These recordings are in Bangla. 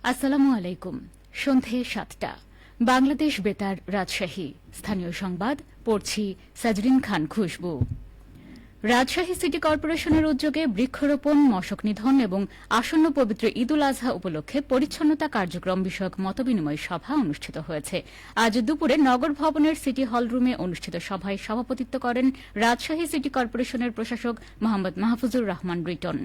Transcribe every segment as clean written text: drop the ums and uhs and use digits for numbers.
আসসালামু আলাইকুম। সন্ধে ৭টা বাংলাদেশ বেতার রাজশাহী। স্থানীয় সংবাদ পড়ছি সাজরিন খান খুশবু। রাজশাহী সিটি কর্পোরেশনের উদ্যোগে বৃক্ষরোপণ, মশক নিধন এবং আসন্ন পবিত্র ঈদুল আজহা উপলক্ষে পরিচ্ছন্নতা কার্যক্রম বিষয়ক মতবিনিময় সভা অনুষ্ঠিত হয়েছে। আজ দুপুরে নগর ভবনের সিটি হল রুমে অনুষ্ঠিত সভায় সভাপতিত্ব করেন রাজশাহী সিটি কর্পোরেশনের প্রশাসক মোহাম্মদ মাহফুজুর রহমান রিটন।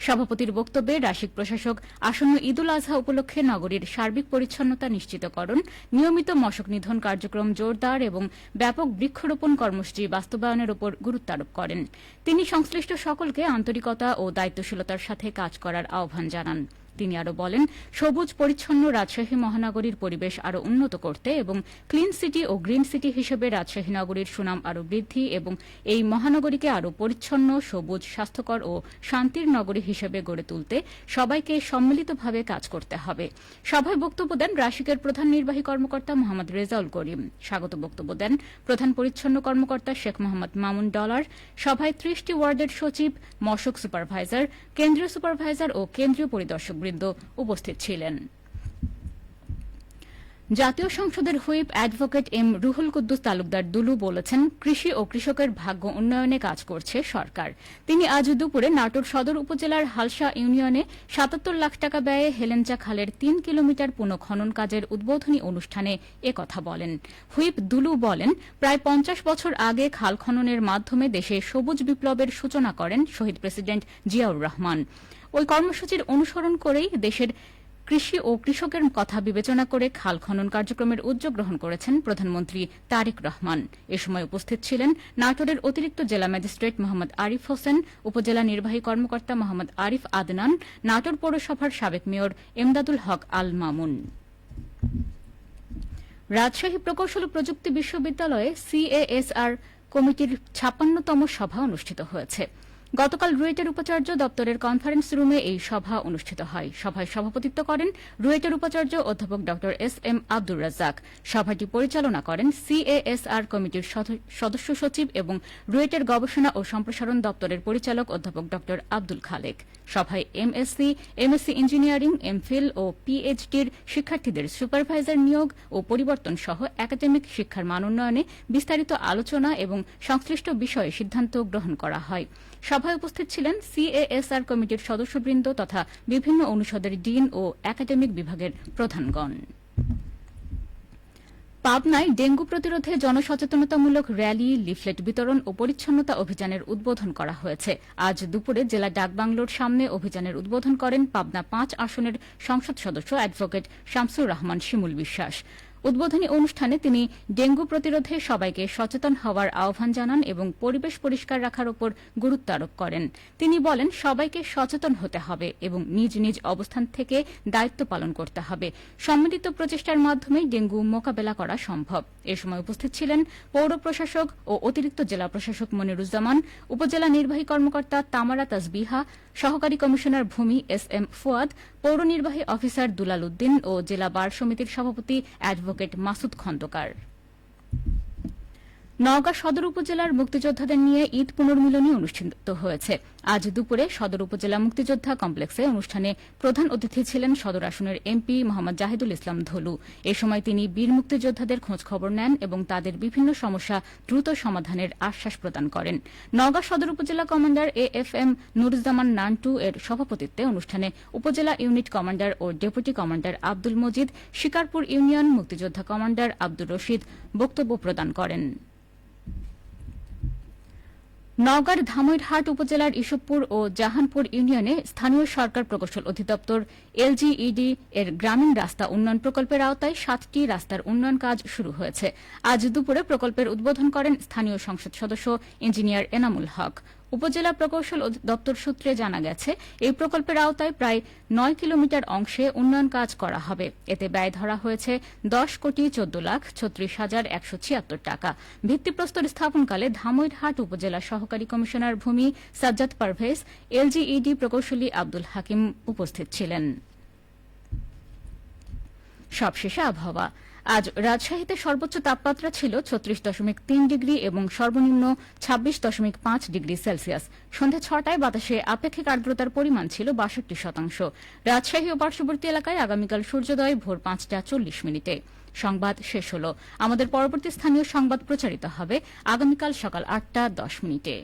সভাপতির বক্তব্যে রাশিক প্রশাসক আসন্ন ঈদুল আজহা উপলক্ষে নগরীর সার্বিক পরিচ্ছন্নতা নিশ্চিতকরণ, নিয়মিত মশক নিধন কার্যক্রম জোরদার এবং ব্যাপক বৃক্ষরোপণ কর্মসূচি বাস্তবায়নের উপর গুরুত্ব আরোপ করেন। তিনি সংশ্লিষ্ট সকলকে আন্তরিকতা ও দায়িত্বশীলতার সাথে কাজ করার আহ্বান জানান। তিনি আরও বলেন, সবুজ পরিচ্ছন্ন রাজশাহী মহানগরীর পরিবেশ আরও উন্নত করতে এবং ক্লিন সিটি ও গ্রিন সিটি হিসেবে রাজশাহী নগরীর সুনাম আরও বৃদ্ধি এবং এই মহানগরীকে আরও পরিচ্ছন্ন, সবুজ, স্বাস্থ্যকর ও শান্তির নগরী হিসেবে গড়ে তুলতে সবাইকে সম্মিলিতভাবে কাজ করতে হবে। সভায় বক্তব্য দেন রাশিকের প্রধান নির্বাহী কর্মকর্তা মোহাম্মদ রেজাউল করিম। স্বাগত বক্তব্য দেন প্রধান পরিচ্ছন্ন কর্মকর্তা শেখ মোহাম্মদ মামুন ডলার। সভায় ৩০টি ওয়ার্ডের সচিব, মশক সুপারভাইজার, কেন্দ্রীয় সুপারভাইজার ও কেন্দ্রীয় পরিদর্শক উপস্থিত ছিলেন। জাতীয় সংসদের whip advocate M Ruhul Quddus Talukdar Dulu বলেছেন, কৃষি ও কৃষকের ভাগ্য উন্নয়নে কাজ করছে সরকার। তিনি আজ দুপুরে নাটোর সদর উপজেলার হালসা ইউনিয়নে ৭৭ লাখ টাকা ব্যয়ে হেলেঞ্চা খালের ৩ কিলোমিটার পুনঃখনন কাজের উদ্বোধনী অনুষ্ঠানে একথা বলেন। হুইপ দুলু বলেন, প্রায় ৫০ বছর আগে খাল খননের মাধ্যমে দেশে সবুজ বিপ্লবের সূচনা করেন শহীদ প্রেসিডেন্ট জিয়াউর রহমান। ওই কর্মসূচির অনুসরণ করেই দেশের কৃষি ও কৃষকের কথা বিবেচনা করে খাল খনন কার্যক্রমের উদ্যোগ গ্রহণ করেছেন প্রধানমন্ত্রী তারেক রহমান। এ সময় উপস্থিত ছিলেন নাটোরের অতিরিক্ত জেলা ম্যাজিস্ট্রেট মোহাম্মদ আরিফ হোসেন, উপজেলা নির্বাহী কর্মকর্তা মোহাম্মদ আরিফ আদনান, নাটোর পৌরসভার সাবেক মেয়র এমদাদুল হক আল মামুন। রাজশাহী প্রকৌশল ও প্রযুক্তি বিশ্ববিদ্যালয়ে সিএএসআর কমিটির ৫৬তম সভা অনুষ্ঠিত হয়েছে। গতকাল রুয়েটের উপাচার্য দপ্তরের কনফারেন্স রুমে এই সভা অনুষ্ঠিত হয়। সভায় সভাপতিত্ব করেন রুয়েটের উপাচার্য অধ্যাপক ড এস এম আব্দুর রাজ্জাক। সভাটি পরিচালনা করেন সিএএসআর কমিটির সদস্য সচিব এবং রুয়েটের গবেষণা ও সম্প্রসারণ দপ্তরের পরিচালক অধ্যাপক ড আব্দুল খালেক। সভায় এমএসসি ইঞ্জিনিয়ারিং, এমফিল ও পিএইচডির শিক্ষার্থীদের সুপারভাইজার নিয়োগ ও পরিবর্তন সহ একাডেমিক শিক্ষার মান উন্নয়নে বিস্তারিত আলোচনা এবং সংশ্লিষ্ট বিষয়ে সিদ্ধান্ত গ্রহণ করা হয়। সভায় উপস্থিত ছিলেন সিএএসআর কমিটির সদস্যবৃন্দ তথা বিভিন্ন অনুষদের ডিন ও একাডেমিক বিভাগের প্রধানগণ। পাবনায় ডেঙ্গু প্রতিরোধে জনসচেতনতামূলক র্যালি, লিফলেট বিতরণ ও পরিচ্ছন্নতা অভিযানের উদ্বোধন করা হয়েছে। আজ দুপুরে জেলা ডাকবাংলোর সামনে অভিযানের উদ্বোধন করেন পাবনা ৫ আসনের সংসদ সদস্য অ্যাডভোকেট শামসুর রহমান শিমুল বিশ্বাস। উদ্বোধনী অনুষ্ঠানে তিনি ডেঙ্গু প্রতিরোধে সবাইকে সচেতন হওয়ার আহ্বান জানান এবং পরিবেশ পরিষ্কার রাখার উপর গুরুত্ব আরোপ করেন। তিনি বলেন, সবাইকে সচেতন হতে হবে এবং নিজ নিজ অবস্থান থেকে দায়িত্ব পালন করতে হবে। সম্মিলিত প্রচেষ্টার মাধ্যমে ডেঙ্গু মোকাবেলা করা সম্ভব। এ সময় উপস্থিত ছিলেন পৌর প্রশাসক ও অতিরিক্ত জেলা প্রশাসক মনিরুজ্জামান, উপজেলা নির্বাহী কর্মকর্তা তামারা তাসবিহা, সহকারী কমিশনার ভূমি এস এম ফুয়াদ, পৌর নির্বাহী অফিসার দুলাল উদ্দিন ও জেলা বার সমিতির সভাপতি অ্যাডভোকেট মাসুদ খন্দকার। নওগাঁ সদর উপজেলার মুক্তিযোদ্ধাদের নিয়ে ঈদ পুনর্মিলনী অনুষ্ঠিত হয়েছে। আজ দুপুরে সদর উপজেলা মুক্তিযোদ্ধা কমপ্লেক্সে অনুষ্ঠানে প্রধান অতিথি ছিলেন সদর আসনের এমপি মোহাম্মদ জাহিদুল ইসলাম ধলু। এ সময় তিনি বীর মুক্তিযোদ্ধাদের খোঁজখবর নেন এবং তাদের বিভিন্ন সমস্যা দ্রুত সমাধানের আশ্বাস প্রদান করেন। নওগাঁ সদর উপজেলা কমান্ডার এএফএম নুরুজ্জামান নান্টু এর সভাপতিত্বে অনুষ্ঠানে উপজেলা ইউনিট কমান্ডার ও deputy commander Abdul Majid, Shikarpur union মুক্তিযোদ্ধা কমান্ডার আব্দুর রশিদ বক্তব্য প্রদান করেন। নওগাঁর ধামইরহাট উপজেলার ইসবপুর ও জাহানপুর ইউনিয়নে স্থানীয় সরকার প্রকৌশল অধিদপ্তর এলজিইডি এর গ্রামীণ রাস্তা উন্নয়ন প্রকল্পের আওতায় ৭টি রাস্তার উন্নয়ন কাজ শুরু হয়েছে। আজ দুপুরে প্রকল্পের উদ্বোধন করেন স্থানীয় সংসদ সদস্য ইঞ্জিনিয়ার এনামুল হক। উপজেলা প্রকৌশল দপ্তর সূত্রে জানা গেছে, এই প্রকল্পের আওতায় প্রায় ৯ কিলোমিটার অংশে উন্নয়ন কাজ করা হবে। এতে ব্যয় ধরা হয়েছে ১০,১৪,১৭৬ টাকা। ভিত্তিপ্রস্তর স্থাপনকালে ধামইরহাট উপজেলা সহকারী কমিশনার ভূমি সাজ্জাদ পারভেজ, এলজিইডি প্রকৌশলী আব্দুল হাকিম উপস্থিত ছিলেন। সবশেষে আবহাওয়া। আজ রাজশাহীতে সর্বোচ্চ তাপমাত্রা ছিল ৩৬.৩ ডিগ্রি এবং সর্বনিম্ন ২৬.৫ ডিগ্রি সেলসিয়াস। সন্ধ্যা ৬টায় বাতাসে আপেক্ষিক আর্দ্রতার পরিমাণ ছিল ৬২%। রাজশাহী ও পার্শ্ববর্তী এলাকায় আগামীকাল সূর্যোদয় ভোর ৫টা ৪০ মিনিটে। সংবাদ শেষ হল। আমাদের পরবর্তী স্থানীয় সংবাদ প্রচারিত হবে আগামীকাল সকাল ৮টা ১০ মিনিটে।